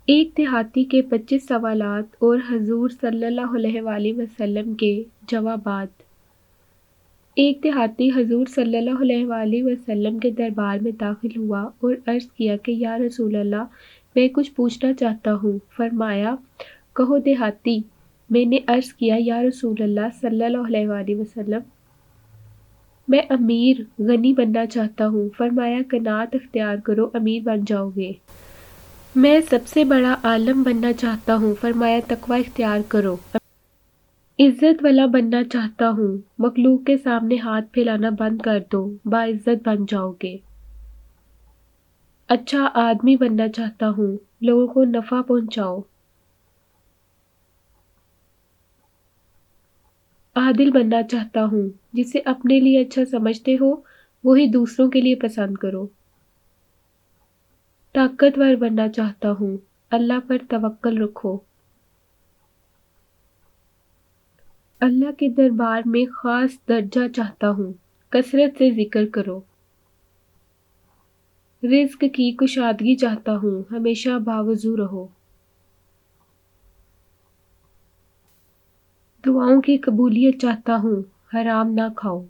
ایک دیہاتی کے 25 سوالات اور حضور صلی اللہ علیہ وآلہ وسلم کے جوابات۔ ایک دیہاتی حضور صلی اللہ علیہ وآلہ وسلم کے دربار میں داخل ہوا اور عرض کیا کہ یا رسول اللہ، میں کچھ پوچھنا چاہتا ہوں۔ فرمایا، کہو دیہاتی۔ میں نے عرض کیا، یا رسول اللہ صلی اللہ علیہ وآلہ وسلم، میں امیر غنی بننا چاہتا ہوں۔ فرمایا، قناعت اختیار کرو، امیر بن جاؤ گے۔ میں سب سے بڑا عالم بننا چاہتا ہوں۔ فرمایا، تقوی اختیار کرو، عزت والا بننا چاہتا ہوں۔ مخلوق کے سامنے ہاتھ پھیلانا بند کر دو، باعزت بن جاؤ گے۔ اچھا آدمی بننا چاہتا ہوں، لوگوں کو نفع پہنچاؤ۔ عادل بننا چاہتا ہوں، جسے اپنے لیے اچھا سمجھتے ہو وہی دوسروں کے لیے پسند کرو۔ طاقتور بننا چاہتا ہوں، اللہ پر توکل رکھو۔ اللہ کے دربار میں خاص درجہ چاہتا ہوں، کثرت سے ذکر کرو۔ رزق کی کشادگی چاہتا ہوں، ہمیشہ باوضو رہو۔ دعاؤں کی قبولیت چاہتا ہوں، حرام نہ کھاؤ۔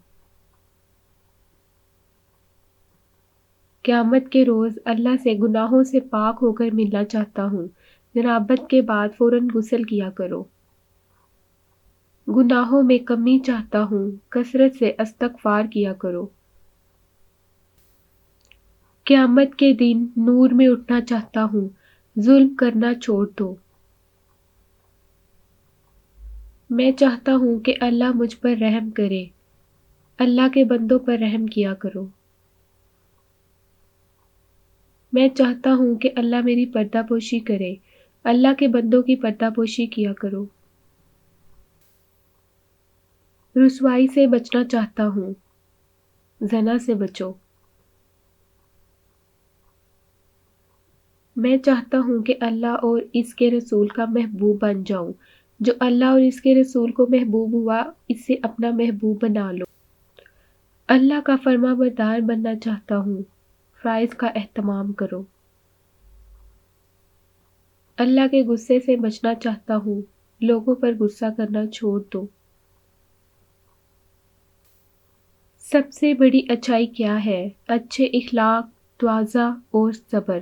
قیامت کے روز اللہ سے گناہوں سے پاک ہو کر ملنا چاہتا ہوں۔ جنابت کے بعد فوراً غسل کیا کرو۔ گناہوں میں کمی چاہتا ہوں، کثرت سے استغفار کیا کرو۔ قیامت کے دن نور میں اٹھنا چاہتا ہوں، ظلم کرنا چھوڑ دو۔ میں چاہتا ہوں کہ اللہ مجھ پر رحم کرے، اللہ کے بندوں پر رحم کیا کرو۔ میں چاہتا ہوں کہ اللہ میری پردہ پوشی کرے، اللہ کے بندوں کی پردہ پوشی کیا کرو۔ رسوائی سے بچنا چاہتا ہوں، زنا سے بچو۔ میں چاہتا ہوں کہ اللہ اور اس کے رسول کا محبوب بن جاؤں۔ جو اللہ اور اس کے رسول کو محبوب ہوا، اسے اپنا محبوب بنا لو۔ اللہ کا فرما بردار بننا چاہتا ہوں، فرائض کا اہتمام کرو۔ اللہ کے غصے سے بچنا چاہتا ہوں، لوگوں پر غصہ کرنا چھوڑ دو۔ سب سے بڑی اچائی کیا ہے؟ اچھے اخلاق، تواضع اور صبر۔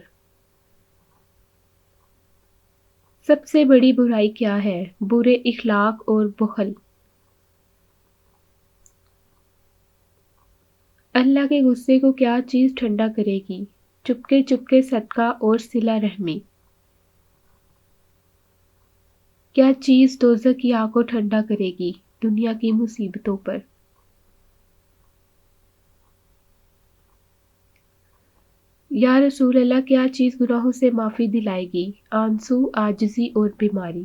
سب سے بڑی برائی کیا ہے؟ برے اخلاق اور بخل۔ اللہ کے غصے کو کیا چیز ٹھنڈا کرے گی؟ چپکے چپکے صدقہ اور صلہ رحمی۔ کیا چیز دوزخ کی آگ کو ٹھنڈا کرے گی؟ دنیا کی مصیبتوں پر۔ یا رسول اللہ، کیا چیز گناہوں سے معافی دلائے گی؟ آنسو، عاجزی اور بیماری۔